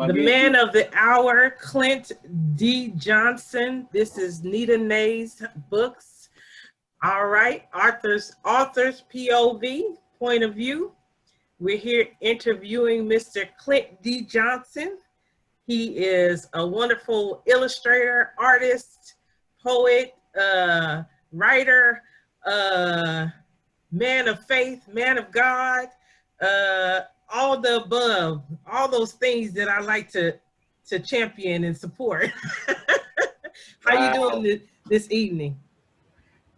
The man of the hour, Clint D. Johnson. This is Nita Nay's books. All right, authors POV, point of view. We're here interviewing Mr. Clint D. Johnson. He is a wonderful illustrator, artist, poet, writer, man of faith, man of God, all the above, all those things that I like to champion and support. How you doing this evening?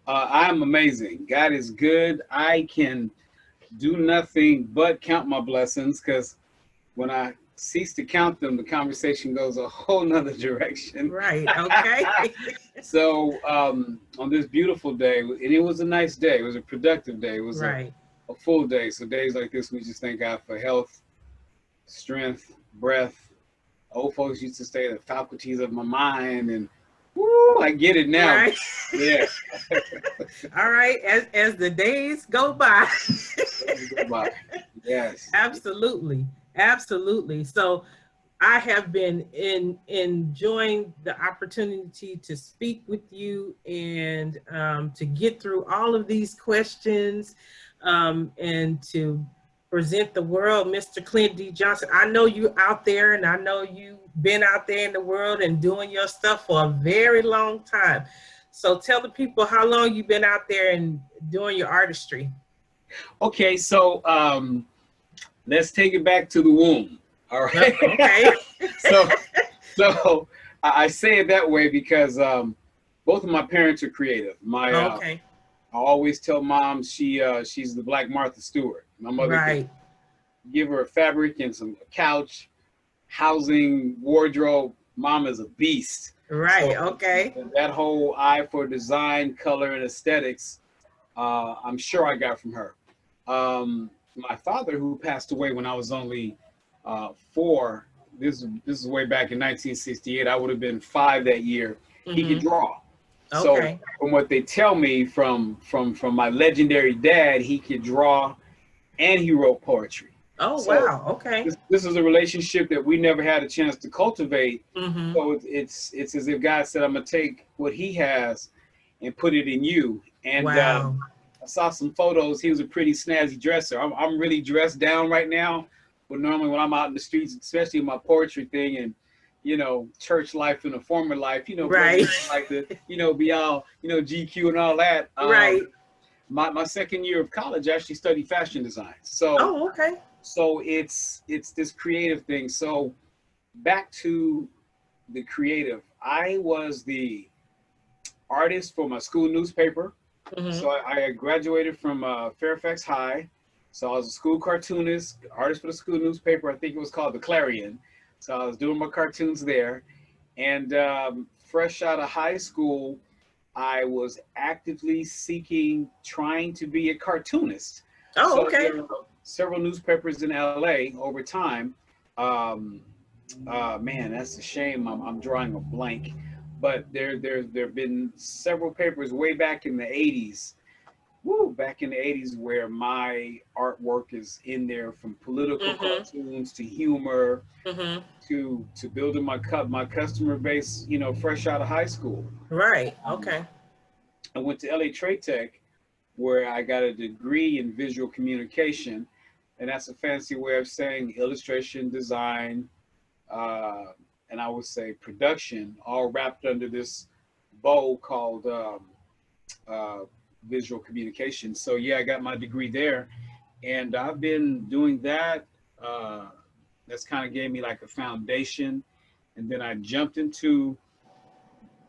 I'm amazing. God is good. I can do nothing but count my blessings, because when I cease to count them, the conversation goes a whole nother direction. Right, okay. So on this beautiful day, and it was a nice day, it was a productive day, it was a full day. So days like this, we just thank God for health, strength, breath. Old folks used to say the faculties of my mind, and woo, I get it now. Right. Yeah. All right, as the days go by. Yes. Absolutely. Absolutely. So I have been enjoying the opportunity to speak with you and to get through all of these questions and to present the world, Mr. Clint D. Johnson. I know you out there, and I know you've been out there in the world and doing your stuff for a very long time. So tell the people how long you've been out there and doing your artistry. Okay, so let's take it back to the womb. All right. Okay. so I say it that way because both of my parents are creative. I always tell mom she's the Black Martha Stewart. My mother could give her a fabric and a couch, housing, wardrobe. Mom is a beast. Right. So okay. That whole eye for design, color, and aesthetics, I'm sure I got from her. My father, who passed away when I was only 4, this is way back in 1968. I would have been 5 that year. Mm-hmm. He could draw. Okay. So from what they tell me from my legendary dad, he could draw and he wrote poetry. Oh, so wow. Okay. This is a relationship that we never had a chance to cultivate. Mm-hmm. So it's as if God said, I'm going to take what he has and put it in you. And wow. I saw some photos. He was a pretty snazzy dresser. I'm really dressed down right now. But normally when I'm out in the streets, especially in my poetry thing and, church life and a former life, right. like to, be all, GQ and all that. Right. My second year of college, I actually studied fashion design. So, oh, okay. So it's this creative thing. So back to the creative. I was the artist for my school newspaper. Mm-hmm. So I graduated from Fairfax High. So I was a school cartoonist, artist for the school newspaper. I think it was called the Clarion. So I was doing my cartoons there. And fresh out of high school, I was actively trying to be a cartoonist. Oh, so okay. There were several newspapers in LA over time. Man, that's a shame. I'm drawing a blank. But there have been several papers way back in the 80s. Back in the 80s where my artwork is in there, from political mm-hmm. cartoons to humor mm-hmm. to building my customer base, fresh out of high school. Right. Okay. I went to LA Trade Tech, where I got a degree in visual communication, and that's a fancy way of saying illustration, design, and I would say production, all wrapped under this bow called visual communication. So yeah, I got my degree there, and I've been doing that. That's kind of gave me like a foundation, and then I jumped into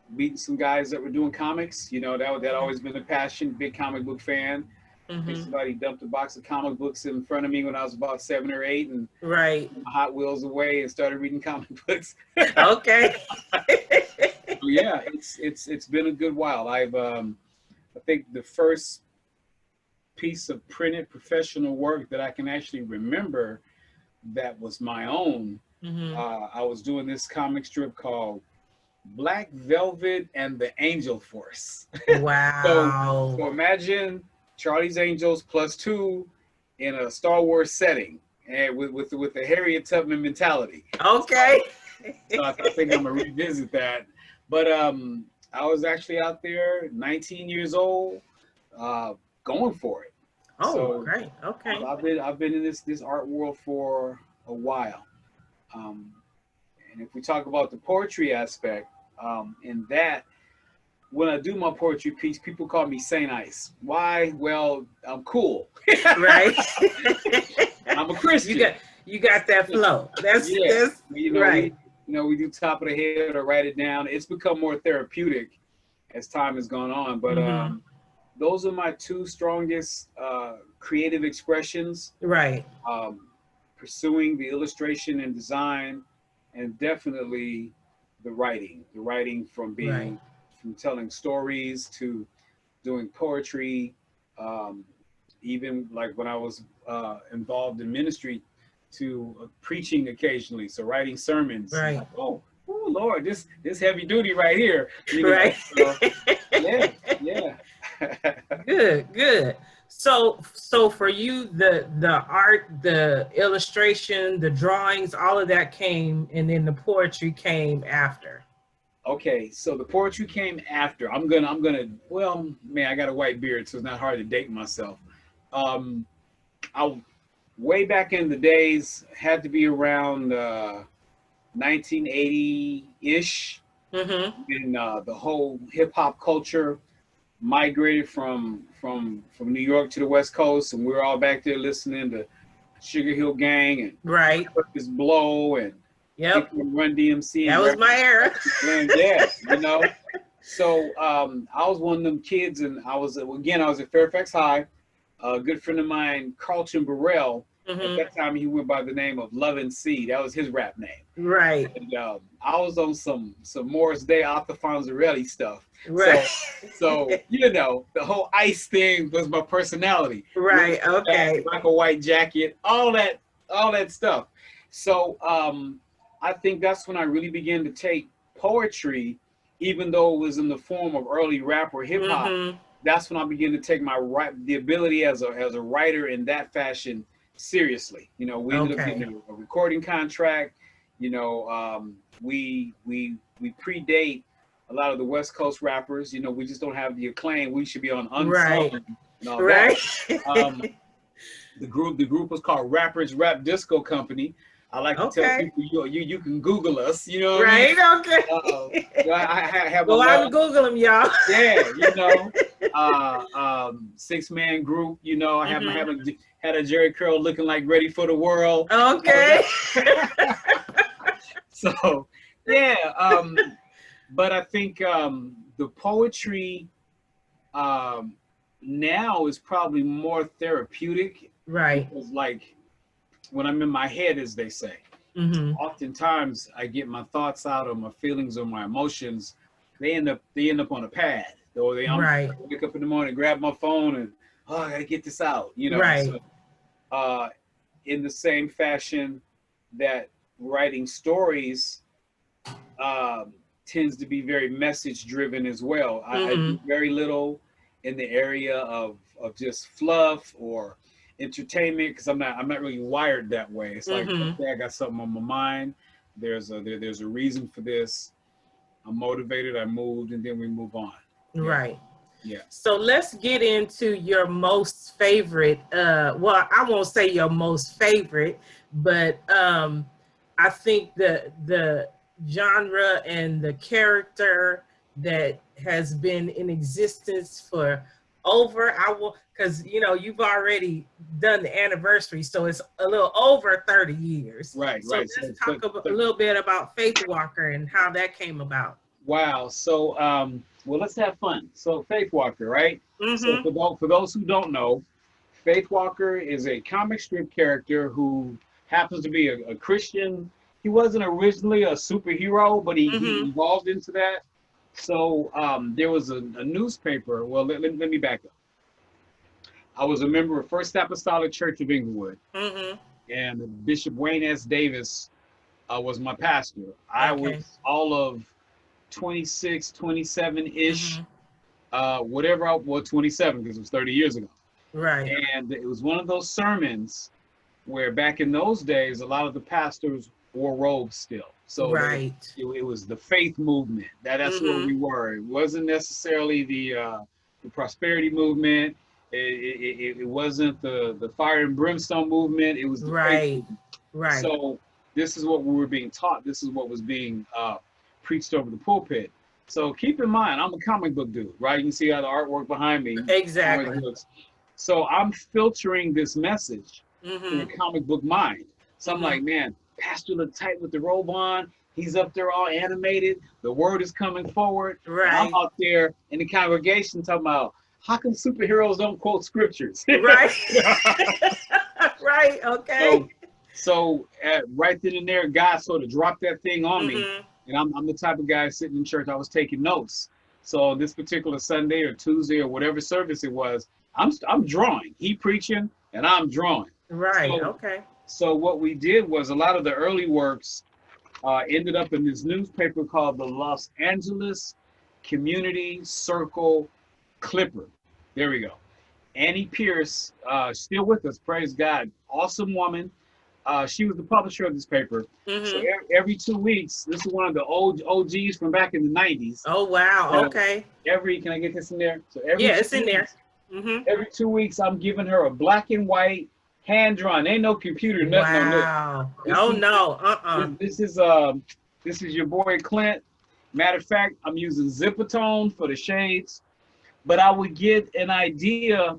meeting some guys that were doing comics. That always been a passion. Big comic book fan. Mm-hmm. Somebody dumped a box of comic books in front of me when I was about 7 or 8, and right, my Hot Wheels away and started reading comic books. Okay. So yeah, it's been a good while. I think the first piece of printed professional work that I can actually remember that was my own, mm-hmm. I was doing this comic strip called Black Velvet and the Angel Force. Wow. So imagine Charlie's Angels +2 in a Star Wars setting. and with the Harriet Tubman mentality. Okay. So I think I'm gonna revisit that. But I was actually out there, 19 years old, going for it. Oh, So great. Okay. I've been in this art world for a while. Um, and if we talk about the poetry aspect, in that, when I do my poetry piece, people call me Saint Ice. Why? Well, I'm cool. Right. I'm a Christian. You got that flow. That's right. We do top of the head or write it down. It's become more therapeutic as time has gone on. But those are my two strongest creative expressions. Right. Pursuing the illustration and design, and definitely the writing. The writing from telling stories to doing poetry, even like when I was involved in ministry, to preaching occasionally. So writing sermons. Right. Like, oh Lord, this heavy duty right here. Right. So, yeah. Good. So for you, the art, the illustration, the drawings, all of that came, and then the poetry came after. Okay, so the poetry came after. I'm gonna. Well, man, I got a white beard, so it's not hard to date myself. I way back in the days, had to be around 1980-ish. In the whole hip hop culture migrated from New York to the West Coast, and we were all back there listening to Sugar Hill Gang and Right. Purpose Blow and Run DMC. That was my era. Yeah, So I was one of them kids, and I was at Fairfax High. A good friend of mine, Carlton Burrell, at that time he went by the name of Love and C. That was his rap name. Right. And I was on some Morris Day, Arthur Fonzarelli stuff. Right. So the whole ice thing was my personality. Right. Okay. Like a white jacket, all that stuff. So I think that's when I really began to take poetry, even though it was in the form of early rap or hip hop. That's when I began to take the ability as a writer in that fashion seriously. We ended up getting a recording contract. We predate a lot of the West Coast rappers. We just don't have the acclaim. We should be on Unsung and all that. The group was called Rappers Rap Disco Company. I like to tell people you can Google us. You know what I mean? Okay. I have go out and Google them, y'all. Yeah, 6-man group. I had a Jerry Curl looking like Ready for the World. Okay. So yeah, but I think the poetry now is probably more therapeutic. Right. Because like when I'm in my head, as they say, oftentimes I get my thoughts out, or my feelings, or my emotions. They end up on a pad. Or wake up in the morning, grab my phone, and I gotta get this out. Right. So, in the same fashion that writing stories tends to be very message driven as well. I do very little in the area of just fluff or entertainment, because I'm not really wired that way. It's like, okay, I got something on my mind. There's a reason for this. I'm motivated. I moved, and then we move on. Right. Yeah. So let's get into your most favorite. Well, I won't say your most favorite, but I think the genre and the character that has been in existence for because you've already done the anniversary, so it's a little over 30 years. Right. So let's talk a little bit about Faith Walker and how that came about. Wow. So well, let's have fun. So Faith Walker, right? So for those who don't know, Faith Walker is a comic strip character who happens to be a Christian. He wasn't originally a superhero, but he evolved into that. So there was a newspaper. Well, let me back up. I was a member of First Apostolic Church of Inglewood, and Bishop Wayne S. Davis was my pastor. I was all of 26, 27-ish, whatever. 27, because it was 30 years ago. Right. And it was one of those sermons where back in those days, a lot of the pastors wore robes still. So Right. it was the faith movement. That's where we were. It wasn't necessarily the prosperity movement. It wasn't the fire and brimstone movement. It was the faith Right. movement. Right. So this is what we were being taught. This is what was being preached over the pulpit. So keep in mind, I'm a comic book dude, right? You can see all the artwork behind me. Exactly. Comic books. So I'm filtering this message through a comic book mind. So I'm like, man, Pastor look tight with the robe on. He's up there all animated. The word is coming forward. Right. And I'm out there in the congregation talking about, how come superheroes don't quote scriptures? Right. Right. Okay. So right then and there, God sort of dropped that thing on me. And I'm the type of guy sitting in church, I was taking notes. So this particular Sunday or Tuesday or whatever service it was, I'm drawing. He preaching and I'm drawing. Right. So, okay. So what we did was a lot of the early works ended up in this newspaper called the Los Angeles Community Circle Clipper. There we go. Annie Pierce, still with us, praise God. Awesome woman. She was the publisher of this paper. So every 2 weeks, this is one of the old OGs from back in the 90s. Oh, wow. So okay. Can I get this in there? So it's in there. Every 2 weeks, I'm giving her a black and white hand-drawn. Ain't no computer, nothing on this. Oh, no. This is your boy Clint. Matter of fact, I'm using Zipatone for the shades. But I would get an idea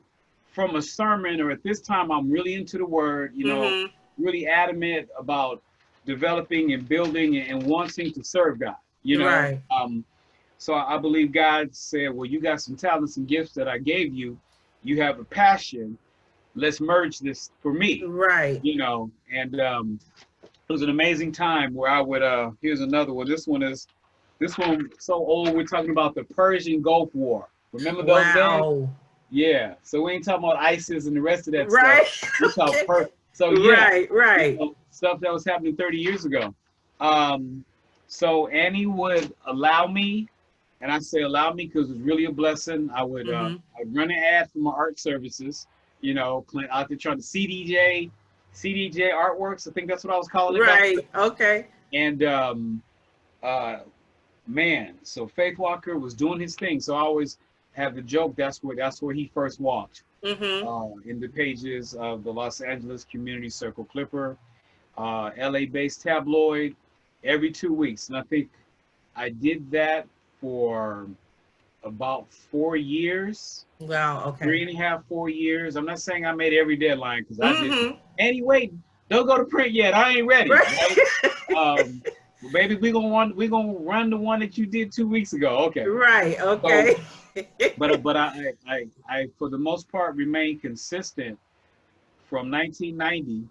from a sermon, or at this time, I'm really into the word, you know, really adamant about developing and building and wanting to serve God, you know. Right. So I believe God said, well, you got some talents and gifts that I gave you. You have a passion. Let's merge this for me. Right. You know, and it was an amazing time where I would, here's another one. This one so old. We're talking about the Persian Gulf War. Remember those days? Yeah. So we ain't talking about ISIS and the rest of that stuff. We're talking So yeah. Right. You know, stuff that was happening 30 years ago. So Annie would allow me, and I say allow me because it was really a blessing. I would I'd run an ad for my art services, you know, Clint out there trying to CDJ Artworks. I think that's what I was calling it. Right. Okay. And man, so Faith Walker was doing his thing. So I always have the joke, that's where he first walked. In the pages of the Los Angeles Community Circle Clipper, LA-based tabloid, every 2 weeks. And I think I did that for about 4 years. Wow, okay. 3.5, 4 years. I'm not saying I made every deadline because I didn't. Anyway, don't go to print yet. I ain't ready. Right? Baby, we gonna run the one that you did 2 weeks ago. Okay. Right. Okay. So, but I for the most part remained consistent from 1990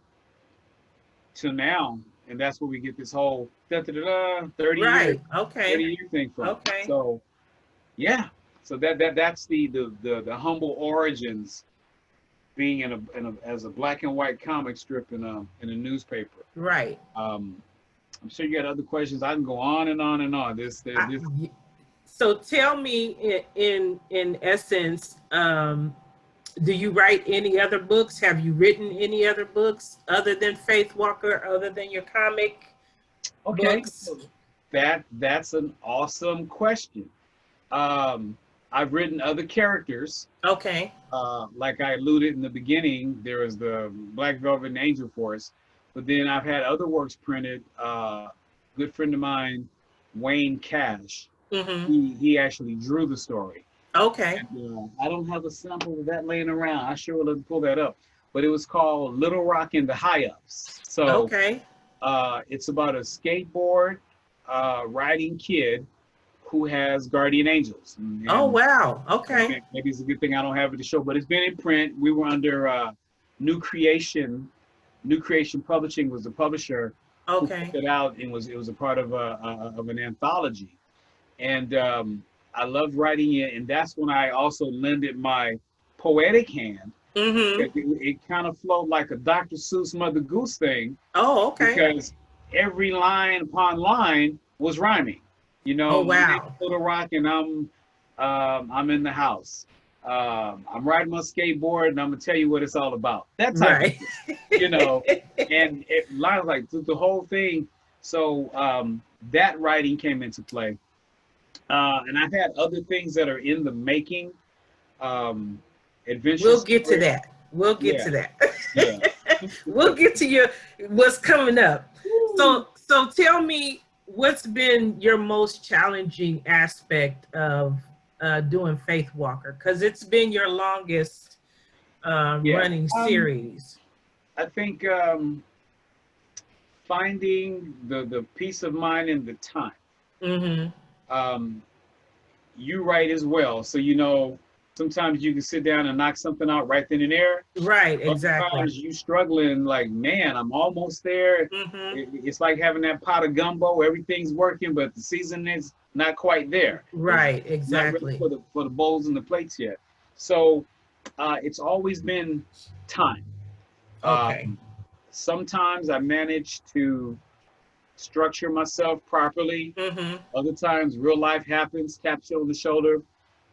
to now, and that's where we get this whole 30 year 30-year thing from. Okay. So yeah, so that's the humble origins, being as a black and white comic strip in a newspaper. Right. I'm sure you got other questions. I can go on and on and on. So tell me, in essence, do you write any other books? Have you written any other books other than Faith Walker, other than your comic books? That's an awesome question. I've written other characters. Okay. Like I alluded in the beginning, there was the Black Velvet and Angel Force, but then I've had other works printed. Good friend of mine, Wayne Cash, he actually drew the story. Okay. And, I don't have a sample of that laying around. I sure will pull that up. But it was called Little Rock and the High-Ups. So it's about a skateboard riding kid who has guardian angels. And wow. Okay. Maybe it's a good thing I don't have it to show, but it's been in print. We were under New Creation. New Creation Publishing was the publisher. Okay. Who put it out, and it was a part of an anthology. And I loved writing it, and that's when I also lended my poetic hand. It kind of flowed like a Dr. Seuss Mother Goose thing. Oh, okay. Because every line upon line was rhyming. You know, Little Rock and I'm in the house. I'm riding my skateboard and I'm gonna tell you what it's all about. That type of Right. thing, you know. And it lines like the whole thing. So that writing came into play, and I've had other things that are in the making. Adventure We'll get to story. that. We'll get Yeah, to that. yeah. We'll get to your what's coming up. Woo. So tell me what's been your most challenging aspect of doing Faith Walker, because it's been your longest Yeah. running series. I think finding the peace of mind and the time. Mm-hmm. Um, you write as well, so you know sometimes you can sit down and knock something out right then and there. Right, Other exactly. times you struggling like, man, I'm almost there. Mm-hmm. It's like having that pot of gumbo. Everything's working, but the season is not quite there. It's Right, not ready exactly. for the bowls and the plates yet. So it's always been time. Okay. Um, Sometimes I manage to structure myself properly. Mm-hmm. Other times, real life happens, taps you on the shoulder,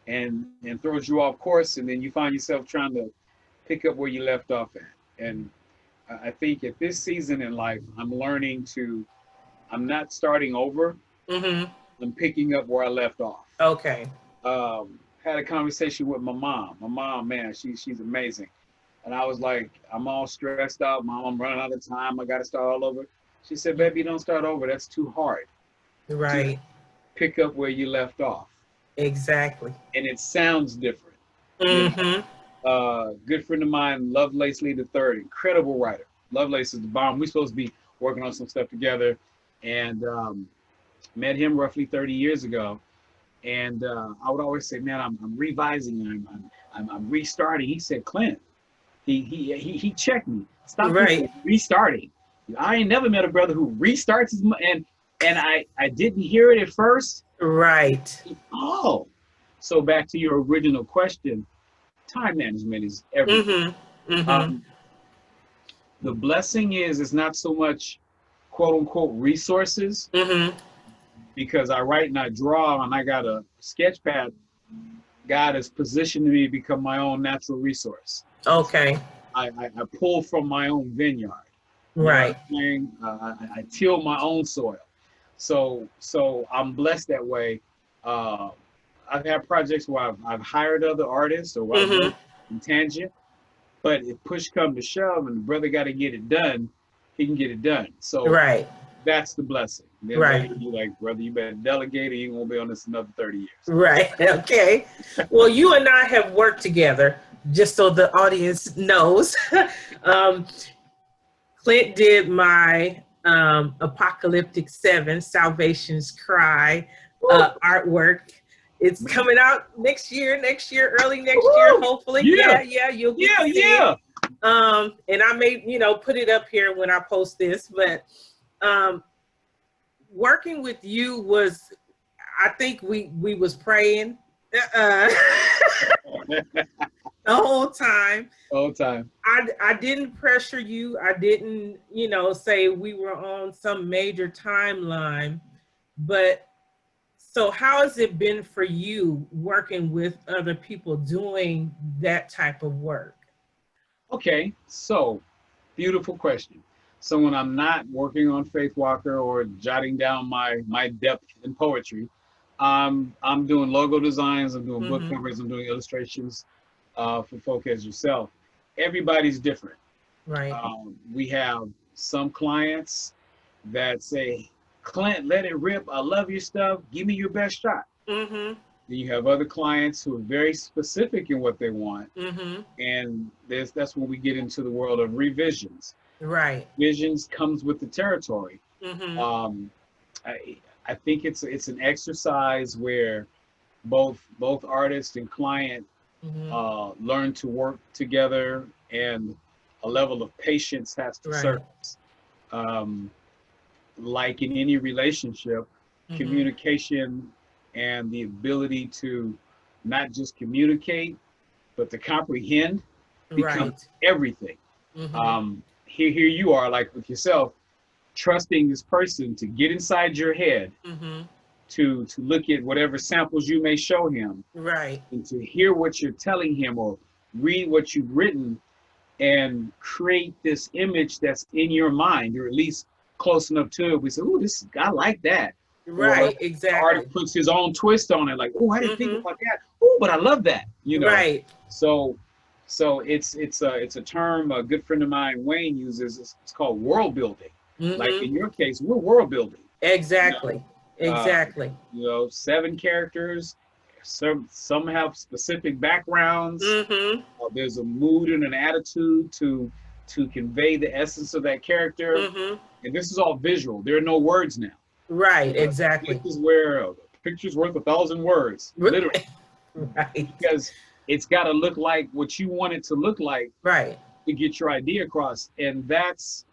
and throws you off course, and then you find yourself trying to pick up where you left off at. And I think at this season in life, I'm learning to. I'm not starting over. Mm-hmm. I'm picking up where I left off. Okay. Had a conversation with my mom. My mom, man, she's amazing. And I was like, I'm all stressed out, Mom. I'm running out of time. I got to start all over. She said, baby, don't start over. That's too hard. Just Right. pick up where you left off. Exactly. And it sounds different. You Mm-hmm. know, good friend of mine, Lovelace Lee III, incredible writer. Lovelace is the bomb. We're supposed to be working on some stuff together. And met him roughly 30 years ago. And I would always say, man, I'm revising. I'm restarting. He said, Clint, he checked me. Stop this Right. restarting. I ain't never met a brother who restarts his and I didn't hear it at first. Right. Oh, so back to your original question, time management is everything. Mm-hmm. Mm-hmm. Um, the blessing is it's not so much quote unquote resources Mm-hmm. because I write and I draw and I got a sketch pad. God has positioned me to become my own natural resource. Okay. I pull from my own vineyard. You know Right. what I'm saying? I till my own soil. So I'm blessed that way. Uh, I've had projects where I've hired other artists or where I've Mm-hmm. worked in tangent, but if push come to shove and the brother got to get it done, he can get it done. So Right. that's the blessing. Then Right. later you're like, brother, you better delegate or you won't be on this another 30 years. Right. Okay. Well, you and I have worked together, just so the audience knows. um, Clint did my Apocalyptic 7, Salvation's Cry artwork. It's coming out next year, early next year, hopefully. Yeah. Yeah, you'll get Yeah, to see yeah. it. And I may, put it up here when I post this, but working with you was, I think we was praying the whole time. All time. I didn't pressure you. I didn't, say we were on some major timeline. But so how has it been for you working with other people doing that type of work? Okay, so beautiful question. So when I'm not working on Faith Walker or jotting down my depth in poetry, I'm doing logo designs, I'm doing book Mm-hmm. covers, I'm doing illustrations for folk as yourself. Everybody's different. Right. We have some clients that say, Clint, let it rip. I love your stuff. Give me your best shot. Mm-hmm. Then you have other clients who are very specific in what they want. Mm-hmm. And that's when we get into the world of revisions. Right. Visions comes with the territory. Mm-hmm. I think it's an exercise where both artist and client Mm-hmm. learn to work together, and a level of patience has to Right. surface. Like in any relationship, Mm-hmm. communication and the ability to not just communicate, but to comprehend becomes Right. everything. Mm-hmm. Here you are, like with yourself, trusting this person to get inside your head Mm-hmm. to look at whatever samples you may show him, Right. and to hear what you're telling him or read what you've written and create this image that's in your mind, or at least close enough to it. We say, "Oh, this I like that." Or Right. the Exactly. artist puts his own twist on it, like, "Oh, I didn't think Mm-hmm. about that. Oh, but I love that." Right. So it's a term a good friend of mine, Wayne, uses. It's called world building. Like Mm-hmm. in your case, we're world building. You know, Exactly. uh, Exactly. 7 characters. Some have specific backgrounds. Mm-hmm. There's a mood and an attitude to convey the essence of that character. Mm-hmm. And this is all visual. There are no words now. Right. This Exactly. is where a picture's worth 1,000 words, literally, Right. because it's got to look like what you want it to look like Right. to get your idea across. And that's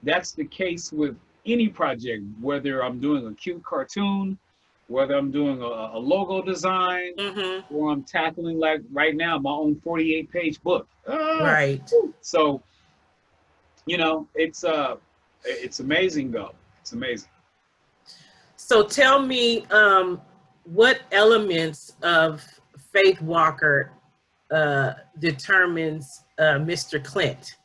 the case with any project, whether I'm doing a cute cartoon, whether I'm doing a logo design, Mm-hmm. or I'm tackling, like right now, my own 48-page book. Right. So it's amazing though. It's amazing. So tell me, what elements of Faith Walker determines Mr. Clint?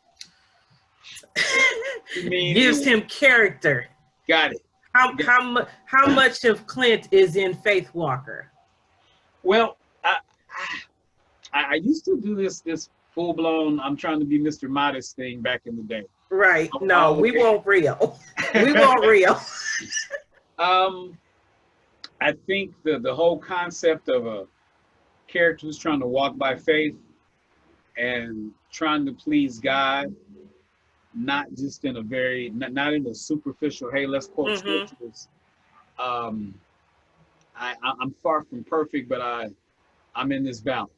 Gives him character. Got it. How much of Clint is in Faith Walker? Well, I used to do this full blown I'm trying to be Mr. Modest thing back in the day. Right. No, we want real. We want real. I think the whole concept of a character who's trying to walk by faith and trying to please God, not just in a not in a superficial, hey, let's quote scriptures. I'm far from perfect, but I'm in this valley.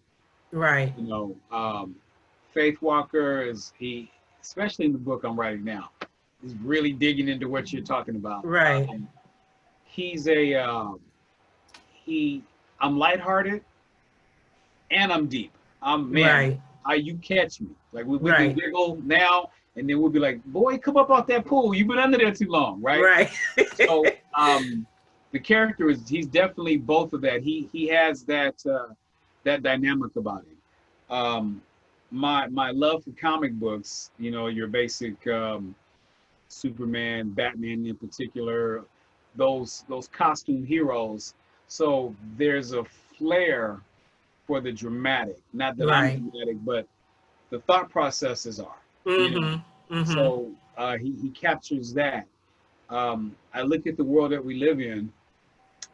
Right. Faith Walker especially in the book I'm writing now, is really digging into what you're talking about. Right. I'm lighthearted and I'm deep. Right. You catch me. Like we can giggle now, and then we'll be like, boy, come up off that pool. You've been under there too long, right? Right. So the character he's definitely both of that. He has that dynamic about him. My love for comic books, your basic Superman, Batman in particular, those costume heroes. So there's a flair for the dramatic. Not that I'm dramatic, but the thought processes are. So he captures that. I look at the world that we live in,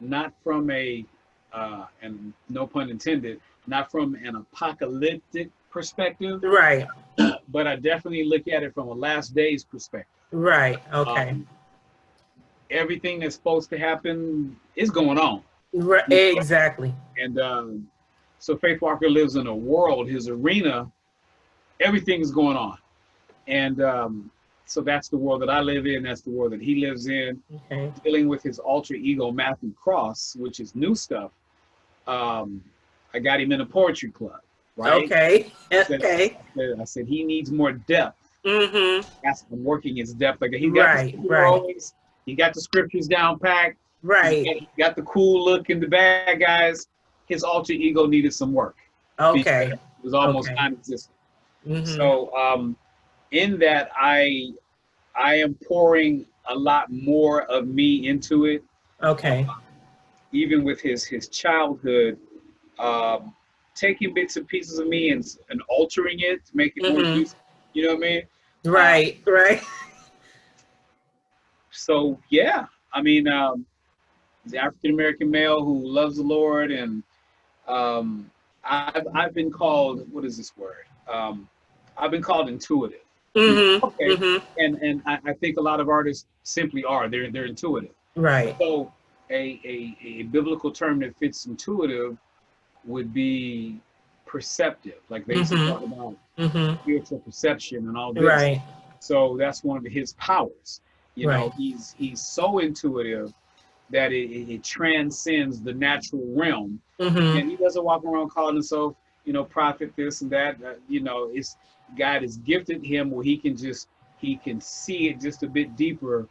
not from and no pun intended, not from an apocalyptic perspective, Right. but I definitely look at it from a last days perspective. Right. Okay. Everything that's supposed to happen is going on. Right. Exactly. And so Faith Walker lives in a world, his arena, everything's going on. And so that's the world that I live in. That's the world that he lives in. Okay. Dealing with his alter ego, Matthew Cross, which is new stuff. I got him in a poetry club, right? Okay. I said he needs more depth. I'm working his depth. Like he got he got the scriptures down packed. Right. He got the cool look and the bad guys. His alter ego needed some work. Okay. It was almost non-existent. So in that, I am pouring a lot more of me into it. Okay. Even with his childhood, taking bits and pieces of me and altering it to make it more useful. You know what I mean? Right. Right. So yeah, I mean, the African American male who loves the Lord, and I've been called, what is this word? I've been called intuitive. Okay. And I think a lot of artists simply are. They're intuitive. Right. So a biblical term that fits intuitive would be perceptive. Like they used to talk about spiritual perception and all this. Right. So that's one of his powers. He's so intuitive that it transcends the natural realm. And he doesn't walk around calling himself, prophet this and that. It's God has gifted him where he can see it just a bit deeper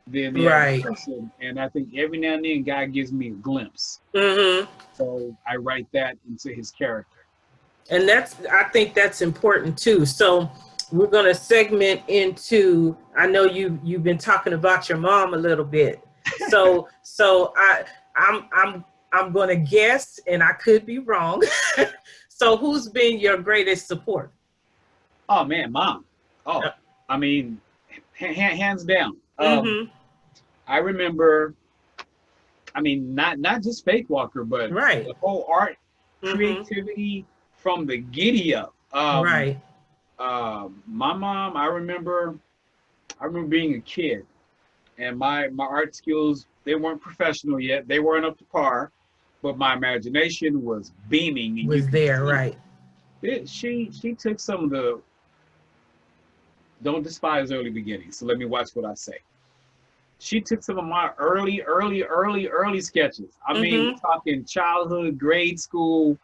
than the average Right. person. And I think every now and then God gives me a glimpse. So I write that into his character. And I think that's important too. So we're going to segment into, I know you've been talking about your mom a little bit. So I'm going to guess, and I could be wrong. So who's been your greatest support? Oh man, mom. Oh, I mean, hands down. I remember, I mean, not just Faith Walker, but Right. the whole art creativity from the giddy up. Right. My mom, I remember being a kid, and my art skills, they weren't professional yet. They weren't up to par, but my imagination was beaming. And Was there, right? She took some of the, don't despise early beginnings. So let me watch what I say. She took some of my early sketches. I mean, we're talking childhood, grade school,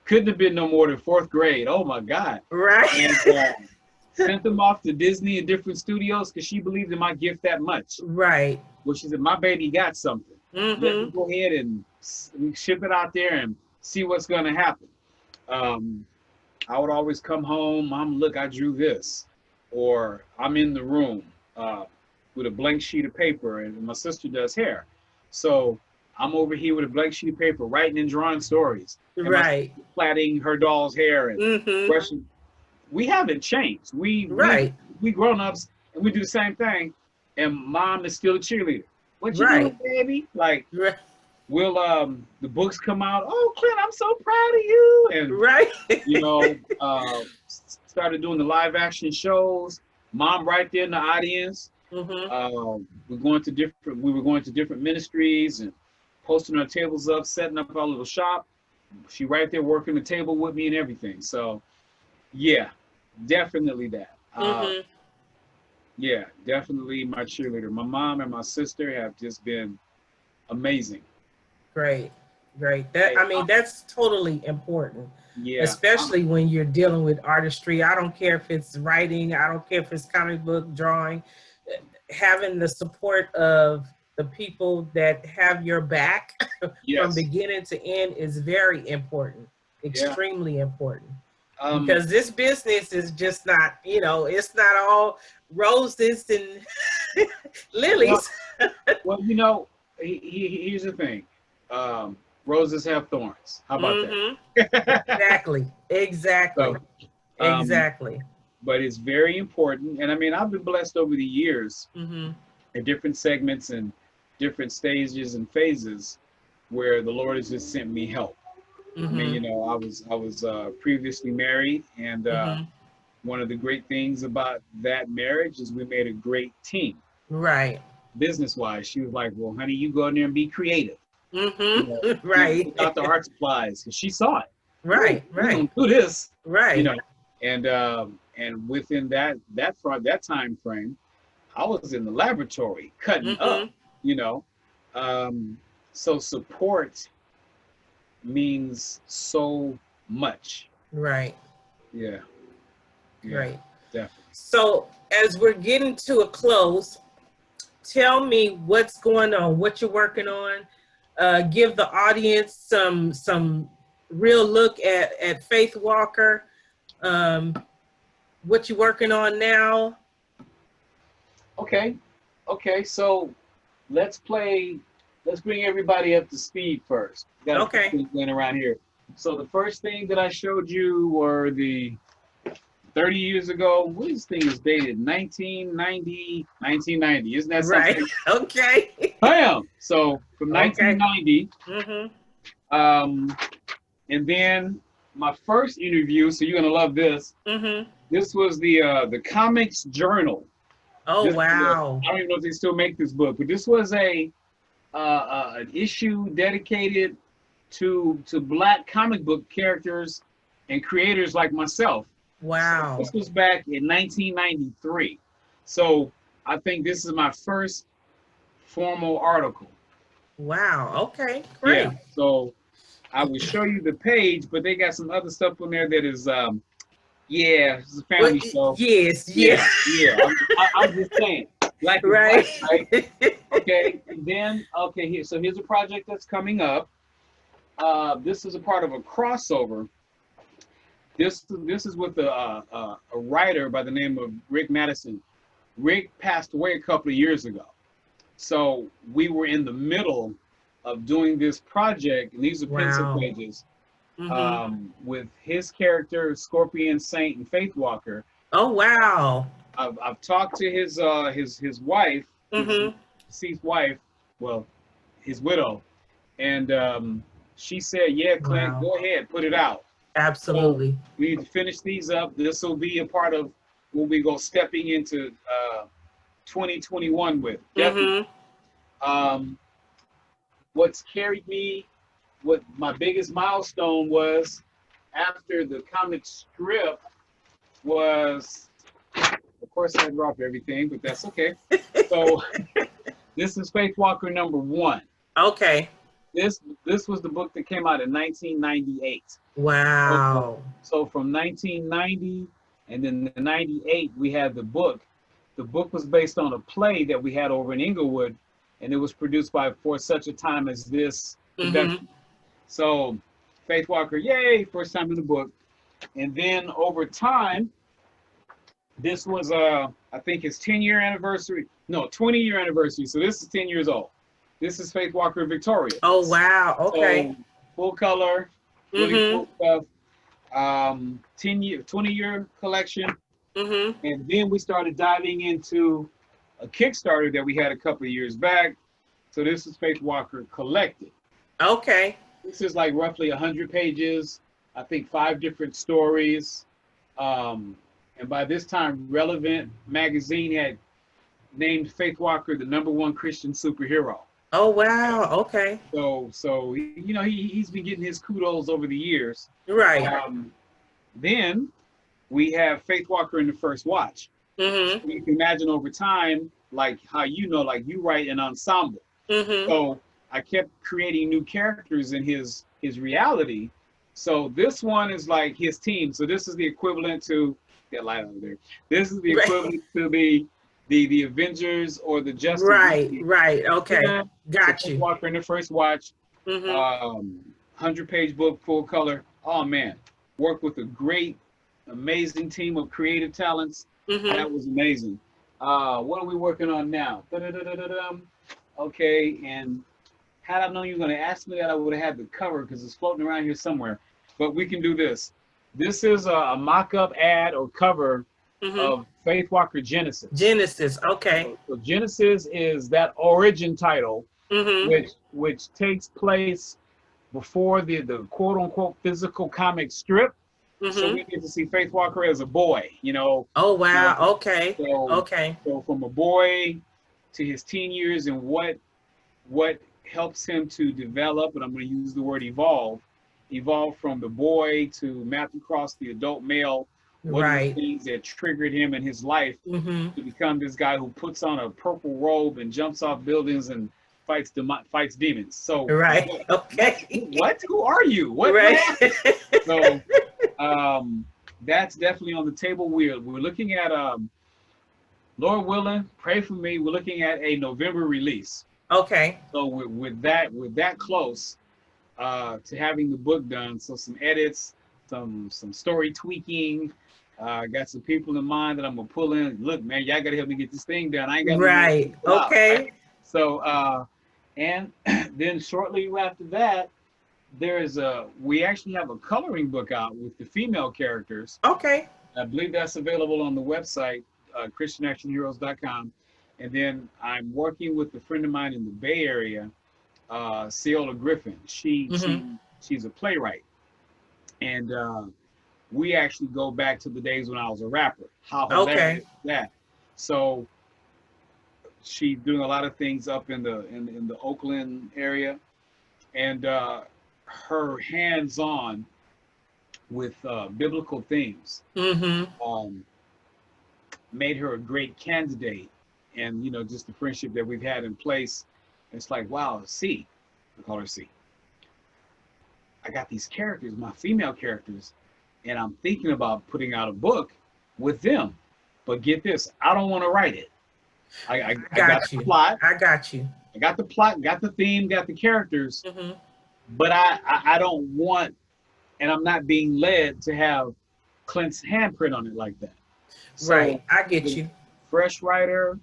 couldn't have been no more than 4th grade. Oh my God. Right. And sent them off to Disney and different studios because she believed in my gift that much. Right. Well, she said, my baby got something. Let me go ahead and ship it out there and see what's going to happen. I would always come home, Mom, look, I drew this. Or I'm in the room with a blank sheet of paper, and my sister does hair. So I'm over here with a blank sheet of paper, writing and drawing stories. And right. Plaiting her doll's hair and brushing. We haven't changed. We grown-ups, and we do the same thing. And Mom is still a cheerleader. What you doing, baby? Like, will the books come out? Oh, Clint, I'm so proud of you. And you know, started doing the live action shows. Mom right there in the audience. We were going to different ministries and posting our tables up, setting up our little shop. She right there working the table with me and everything. So yeah, definitely that. Yeah, definitely my cheerleader. My mom and my sister have just been amazing. Great. That, I mean, that's totally important. Yeah. Especially when you're dealing with artistry. I don't care if it's writing, I don't care if it's comic book drawing. Having the support of the people that have your back from beginning to end is very important. Extremely important. Because this business is just not, you know, it's not all roses and lilies. Well, you know, here's the thing. Roses have thorns. How about that? Exactly. Exactly. But it's very important. And I mean, I've been blessed over the years at different segments and different stages and phases where the Lord has just sent me help. I mean, you know, I was previously married, and one of the great things about that marriage is we made a great team. Right. Business-wise, she was like, "Well, honey, you go in there and be creative." You know, right. Out the art supplies, because she saw it. Right. We don't do this. Right. You know, and within that time frame, I was in the laboratory cutting up. You know, so support means so much. Right. Yeah. Right. Definitely. So as we're getting to a close, tell me what's going on, what you're working on. Give the audience some real look at Faith Walker. What you're working on now. Okay. So let's bring everybody up to speed first. Got a few things going around here. So the first thing that I showed you were the 30 years ago. What is this thing is dated? 1990. Isn't that something? Right. Okay. Bam. So from 1990. And then my first interview. So you're gonna love this. This was the Comics Journal. Oh, wow. I don't even know if they still make this book, but this was an issue dedicated to Black comic book characters and creators like myself. Wow. So this was back in 1993. So I think this is my first formal article. Wow. Okay. Great. Yeah. So I will show you the page, but they got some other stuff on there that is it's a family show. Yes. Yeah. I'm just saying. Black is Right. white, right? Okay, and then here. So here's a project that's coming up. This is a part of a crossover. This is with a writer by the name of Rick Madison. Rick passed away a couple of years ago, so we were in the middle of doing this project, and these are pencil Wow. pages with his character, Scorpion Saint, and Faith Walker. Oh, wow. I've talked to his wife, his deceased wife, well, his widow, and she said, "Yeah, Clint, Wow. go ahead, put it out." Absolutely. So we need to finish these up. This will be a part of when we go stepping into 2021 with. Definitely. What's carried me, what my biggest milestone was after the comic strip was, of course I dropped everything, but that's okay. So this is Faith Walker '1. Okay. This was the book that came out in 1998. Wow. So from 1990 and then the 98, we had the book. The book was based on a play that we had over in Inglewood, and it was produced by For Such a Time as This production. So Faith Walker, yay, first time in the book. And then over time, this was I think his 10-year anniversary. No, 20-year anniversary. So this is 10 years old. This is Faith Walker Victoria. Oh, wow. Okay. So, full color, really cool stuff. 20-year collection. And then we started diving into a Kickstarter that we had a couple of years back. So this is Faith Walker Collected. Okay. This is like roughly 100 pages. I think 5 different stories. And by this time, Relevant magazine had named Faith Walker the #1 Christian superhero. Oh, wow. Okay. So you know, he's been getting his kudos over the years. Right. Then we have Faith Walker in the First Watch. So you can imagine over time, like how like you write an ensemble. So I kept creating new characters in his reality. So this one is like his team. So this is the equivalent to that light over there. This is the equivalent to the Avengers or the Justice League. Right. Okay. Yeah. Got you. Walker in the First Watch. 100-page book, full color. Oh man, worked with a great, amazing team of creative talents. That was amazing. What are we working on now? Okay, and had I known you were going to ask me that, I would have had the cover because it's floating around here somewhere. But we can do this. This is a mock-up ad or cover of Faith Walker Genesis. Genesis, okay. So Genesis is that origin title, which takes place before the quote-unquote physical comic strip. So we get to see Faith Walker as a boy, you know. Oh, wow. You know, okay. So from a boy to his teen years and what helps him to develop, and I'm going to use the word evolve from the boy to map across the adult male. What are the things that triggered him in his life to become this guy who puts on a purple robe and jumps off buildings and fights demons. So okay. What? Who are you? What? So that's definitely on the table. We're looking at Lord willing, pray for me. We're looking at a November release. Okay. So with that close to having the book done, so some edits, some story tweaking. Got some people in mind that I'm gonna pull in. Look, man, y'all gotta help me get this thing done. I ain't got okay. Right? So and then shortly after that, we actually have a coloring book out with the female characters. Okay. I believe that's available on the website, ChristianActionHeroes.com. And then I'm working with a friend of mine in the Bay Area, Ciola Griffin. She's a playwright. And we actually go back to the days when I was a rapper. How hilarious is that? So she's doing a lot of things up in the Oakland area, and her hands-on with biblical themes made her a great candidate. And you know, just the friendship that we've had in place, it's like, wow, C, I call her C. I got these characters, my female characters, and I'm thinking about putting out a book with them. But get this, I don't want to write it. I got got the you. plot. I got you. I got the plot, got the theme, got the characters, Hmm. but I don't want, and I'm not being led to have Clint's handprint on it like that. Right. So I get the you. fresh writer,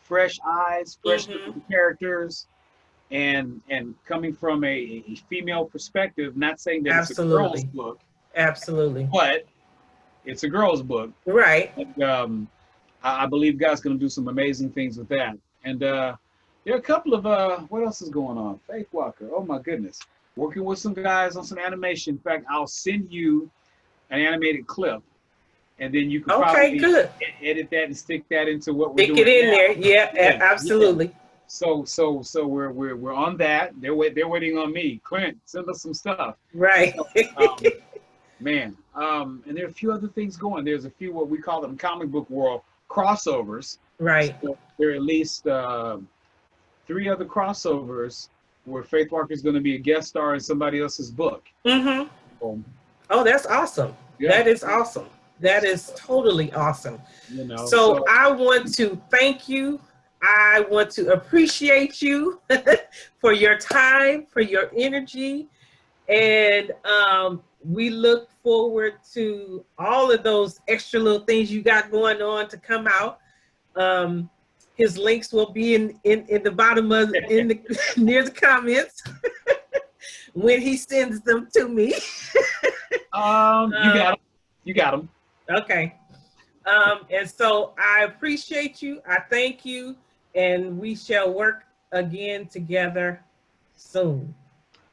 fresh eyes, fresh look at Hmm. the characters, and coming from a female perspective, not saying that it's a girl's Absolutely. book, Absolutely. but it's a girl's book. Right. And, I believe God's going to do some amazing things with that. And there are a couple of what else is going on? Faith Walker. Oh my goodness, working with some guys on some animation. In fact, I'll send you an animated clip, and then you could Okay, probably good. edit that and stick that into what we're Stick it doing in now. there. Yeah, Yeah, yeah. absolutely. So we're on that. They're waiting on me. Clint, send us some stuff. Right. So, man, and there are a few other things going. There's a few what we call them comic book world crossovers. Right. So there are at least 3 other crossovers where Faith Walker is going to be a guest star in somebody else's book. Mm-hmm. Um, Oh, that's awesome. yeah, That is awesome. That is totally awesome. you know. So I want to thank you. I want to appreciate you for your time, for your energy. And we look forward to all of those extra little things you got going on to come out. His links will be in the bottom of near the comments when he sends them to me. You got them. Okay. And so I appreciate you. I thank you, and we shall work again together soon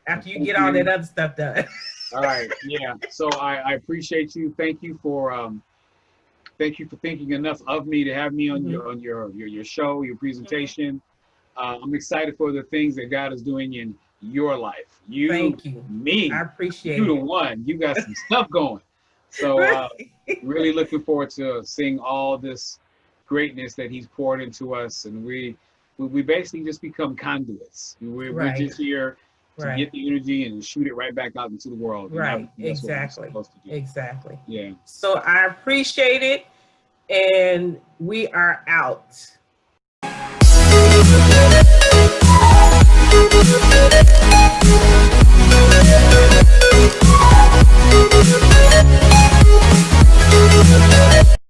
after you get all that other stuff done. All right. Yeah. So I appreciate you. Thank you for thinking enough of me to have me on your show, your presentation. I'm excited for the things that God is doing in your life. Thank you. Me, I appreciate you the it. one. You got some stuff going. So really looking forward to seeing all this greatness that He's poured into us, and we basically just become conduits. We're just here to get the energy and shoot it right back out into the world. Right. That's Exactly. what we're supposed to do. Exactly. Yeah. So I appreciate it, and we are out.